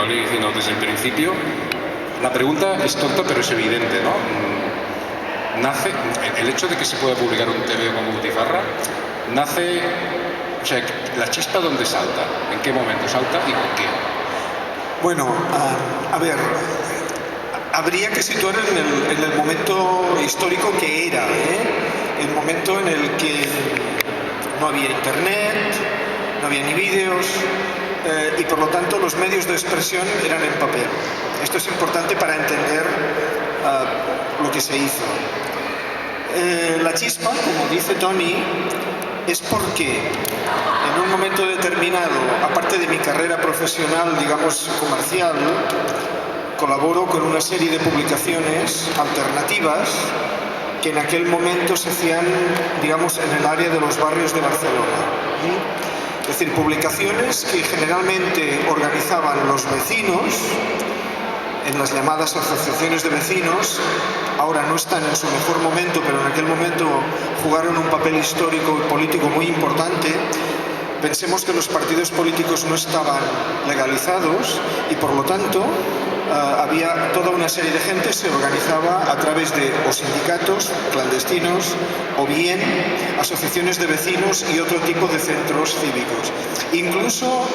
lo venía diciendo desde el principio, la pregunta es tonta pero es evidente, ¿no? Nace, el hecho de que se pueda publicar un TVO como Butifarra, nace, o sea, la chispa ¿dónde salta? ¿En qué momento salta y con qué? Bueno, a ver, habría que situar en el momento histórico que era, el momento en el que no había internet, no había ni vídeos, y por lo tanto los medios de expresión eran en papel. Esto es importante para entender lo que se hizo. La chispa, como dice Tony, es porque en un momento determinado, aparte de mi carrera profesional, digamos, comercial, colaboro con una serie de publicaciones alternativas que en aquel momento se hacían, digamos, en el área de los barrios de Barcelona. Es decir, publicaciones que generalmente organizaban los vecinos en las llamadas asociaciones de vecinos. Ahora no están en su mejor momento, pero en aquel momento jugaron un papel histórico y político muy importante. Pensemos que los partidos políticos no estaban legalizados y por lo tanto había toda una serie de gente se organizaba a través de o sindicatos clandestinos o bien asociaciones de vecinos y otro tipo de centros cívicos. Incluso,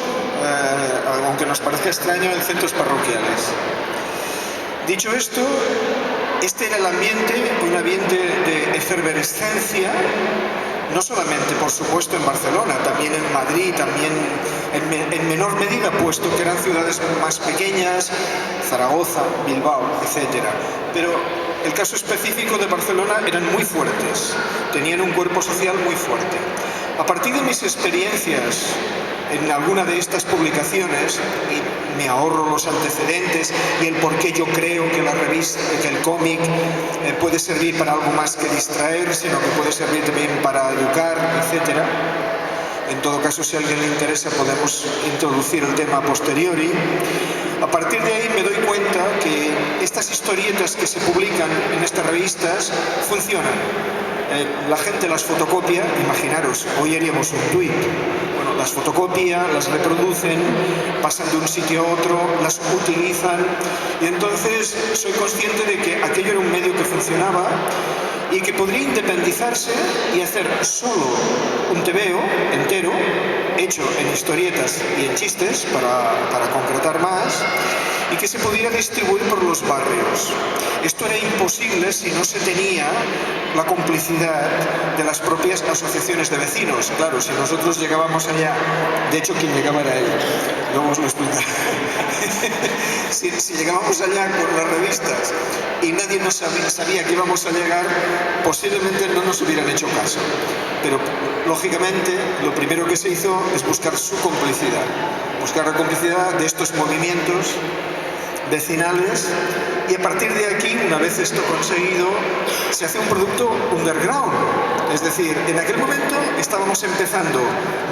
aunque nos parezca extraño, en centros parroquiales. Dicho esto, este era el ambiente, un ambiente de efervescencia, no solamente, por supuesto, en Barcelona, también en Madrid, también en menor medida, puesto que eran ciudades más pequeñas, Zaragoza, Bilbao, etc. Pero el caso específico de Barcelona eran muy fuertes, tenían un cuerpo social muy fuerte. A partir de mis experiencias en alguna de estas publicaciones, y me ahorro los antecedentes y el por qué yo creo que la revista, que el cómic puede servir para algo más que distraer, sino que puede servir también para educar, etc. En todo caso, si a alguien le interesa, podemos introducir el tema a posteriori. A partir de ahí me doy cuenta que estas historietas que se publican en estas revistas funcionan. La gente las fotocopia, imaginaros, hoy haríamos un tuit. Bueno, las fotocopia, las reproducen, pasan de un sitio a otro, las utilizan y entonces soy consciente de que aquello era un medio que funcionaba y que podría independizarse y hacer solo un TVO entero, hecho en historietas y en chistes, para concretar más, y que se pudiera distribuir por los barrios. Esto era imposible si no se tenía la complicidad de las propias asociaciones de vecinos. Claro, si nosotros llegábamos allá, de hecho quien llegaba era él, luego os lo explicaré. si llegábamos allá con las revistas y nadie nos sabía que íbamos a llegar, posiblemente no nos hubieran hecho caso. Pero lógicamente lo primero que se hizo es buscar su complicidad, buscar la complicidad de estos movimientos vecinales y a partir de aquí, una vez esto conseguido, se hace un producto underground. Es decir, en aquel momento estábamos empezando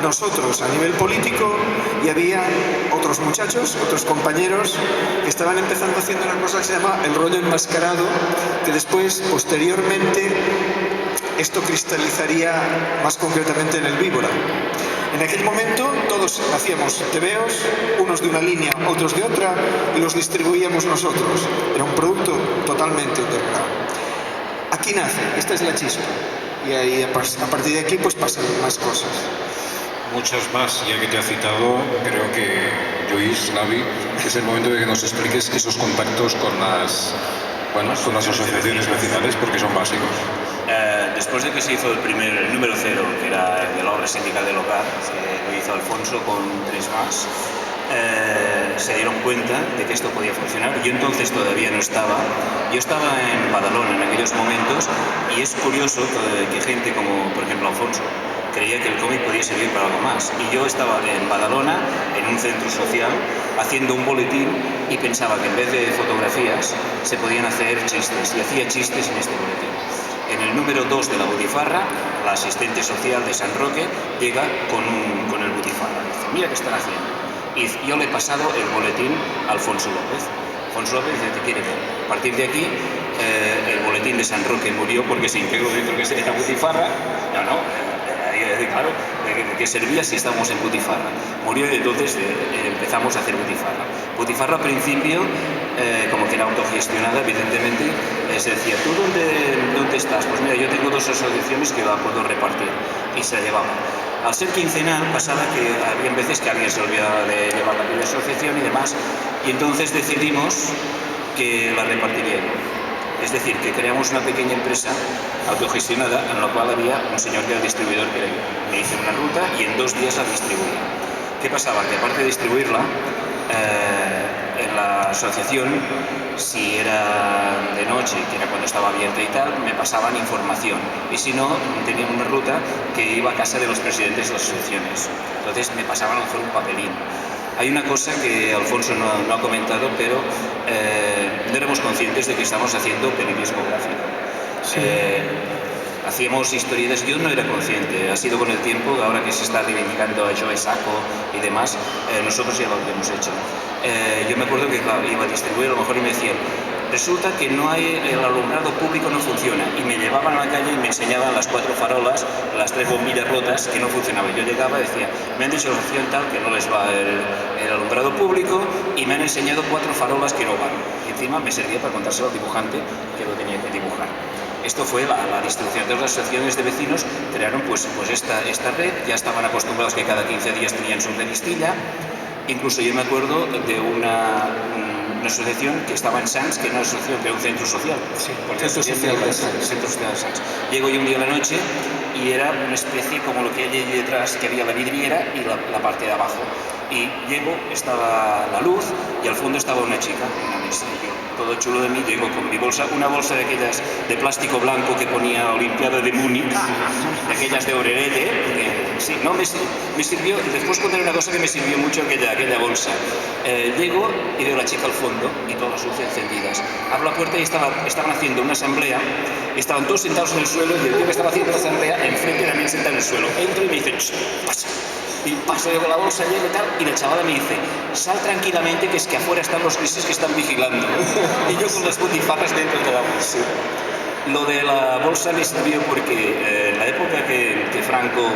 nosotros a nivel político y había otros muchachos, otros compañeros que estaban empezando haciendo una cosa que se llama el rollo enmascarado, que después, posteriormente, esto cristalizaría más concretamente en el Víbora. En aquel momento todos hacíamos TVOs, unos de una línea, otros de otra, y los distribuíamos nosotros. Era un producto totalmente underground. Aquí nace, esta es la chispa. Y ahí, a partir de aquí pues pasan más cosas. Muchas más, ya que te ha citado, creo que Lluís, Navi, es el momento de que nos expliques esos contactos con las asociaciones vecinales, porque son básicos. Después de que se hizo el número 0, que era el de la obra sindical de local, lo hizo Alfonso con 3 más, se dieron cuenta de que esto podía funcionar. Yo entonces todavía no estaba, yo estaba en Badalona en aquellos momentos y es curioso que gente como, por ejemplo, Alfonso, creía que el cómic podía servir para algo más. Y yo estaba en Badalona, en un centro social, haciendo un boletín y pensaba que en vez de fotografías se podían hacer chistes, y hacía chistes en este boletín. En el número 2 de la Butifarra, la asistente social de San Roque llega con el Butifarra. Dice, mira qué están haciendo. Y yo le he pasado el boletín a Alfonso López. Alfonso López dice, te quiere ver. A partir de aquí, el boletín de San Roque murió porque se integró dentro de la Butifarra. claro, ¿de qué servía si estábamos en Butifarra? Murió y entonces empezamos a hacer Butifarra. Butifarra al principio, como que era autogestionada, evidentemente, se decía, ¿tú dónde estás? Pues mira, yo tengo 2 asociaciones que la puedo repartir, y se la llevaba. Al ser quincenal pasaba que había veces que alguien se olvidaba de llevar la asociación y demás, y entonces decidimos que la repartiría yo. Es decir, que creamos una pequeña empresa autogestionada en la cual había un señor que era el distribuidor, que era yo. Me hice una ruta y en 2 días la distribuía. ¿Qué pasaba? Que aparte de distribuirla, en la asociación, si era de noche, que era cuando estaba abierta y tal, me pasaban información. Y si no, tenía una ruta que iba a casa de los presidentes de las asociaciones. Entonces me pasaban a lo mejor un papelín. Hay una cosa que Alfonso no ha comentado, pero no éramos conscientes de que estamos haciendo periodismo gráfico. Sí. Hacíamos historietas, yo no era consciente, ha sido con el tiempo, ahora que se está reivindicando a Joe Sacco y demás, nosotros ya lo habíamos hecho. Yo me acuerdo que claro, iba a distribuir a lo mejor y me decían, resulta que no hay, el alumbrado público no funciona, y me llevaban a la calle y me enseñaban las 4 farolas, las 3 bombillas rotas que no funcionaban. Yo llegaba y decía, me han dicho la asociación tal que no les va el alumbrado público y me han enseñado 4 farolas que no van. Y encima me servía para contárselo al dibujante que lo tenía que dibujar. Esto fue la distribución de las asociaciones de vecinos, crearon pues esta red, ya estaban acostumbrados que cada 15 días tenían su revistilla. Incluso yo me acuerdo de una asociación que estaba en Sants, que no era una asociación, que era un centro social. Sí, Centro social de Sants. Llego yo un día a la noche y era una especie como lo que hay allí detrás, que había la vidriera y la parte de abajo. Y llego, estaba la luz y al fondo estaba una chica, una mesa. Y yo, todo chulo de mí, llego con mi bolsa, una bolsa de aquellas de plástico blanco que ponía Olimpiada de Múnich, de aquellas de orerete. Sí, no, me sirvió, después contaré una cosa que me sirvió mucho aquella bolsa. Llego y veo a la chica al fondo y todas las luces encendidas. Abro la puerta y estaban haciendo una asamblea, estaban todos sentados en el suelo y el tío que estaba haciendo la asamblea enfrente también sentado en el suelo. Entro y me dice, pasa. Y paso yo con la bolsa, llego y tal, y la chavala me dice, sal tranquilamente que es que afuera están los grises que están vigilando. Y yo con las butifarras dentro de la bolsa. Lo de la bolsa me sirvió porque en la época que Franco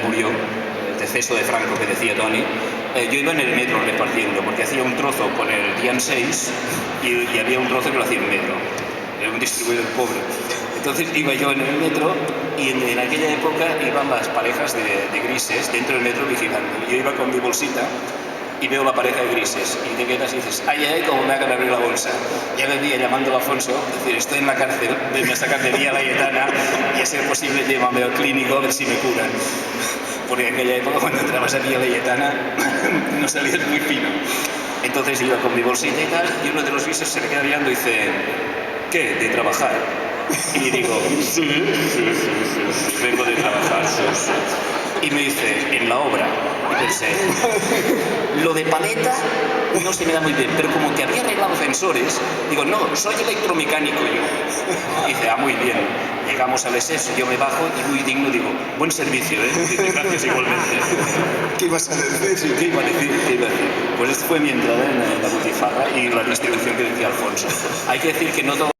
murió, el deceso de Franco que decía Tony, yo iba en el metro repartiendo, porque hacía un trozo con el Dian 6 y había un trozo que lo hacía en metro. Era un distribuidor pobre. Entonces iba yo en el metro y en aquella época iban las parejas de grises dentro del metro vigilando. Yo iba con mi bolsita y veo la pareja de grises y te quedas y dices, ay, ay, como me hagan abrir la bolsa. Ya me veía llamando a Alfonso, decir, estoy en la cárcel, venme a esta cartería Layetana y a ser posible llévame al clínico a ver si me curan. Porque en aquella época cuando entrabas aquí a Layetana no salías muy fino. Entonces iba con mi bolsita y tal, y uno de los grises se le queda mirando y dice, ¿qué? ¿De trabajar? Y digo, sí, vengo de trabajar. Y me dice, en la obra. Y pensé, lo de paleta no se me da muy bien, pero como que había arreglado sensores, digo, no, soy electromecánico yo. Y dice, muy bien. Llegamos al SS, yo me bajo y muy digno digo, buen servicio, ¿eh? Dice, gracias igualmente. ¿Qué ibas a decir? ¿Qué iba a decir? Pues esta fue mi entrada en la Butifarra y la distribución que decía Alfonso. Hay que decir que no todo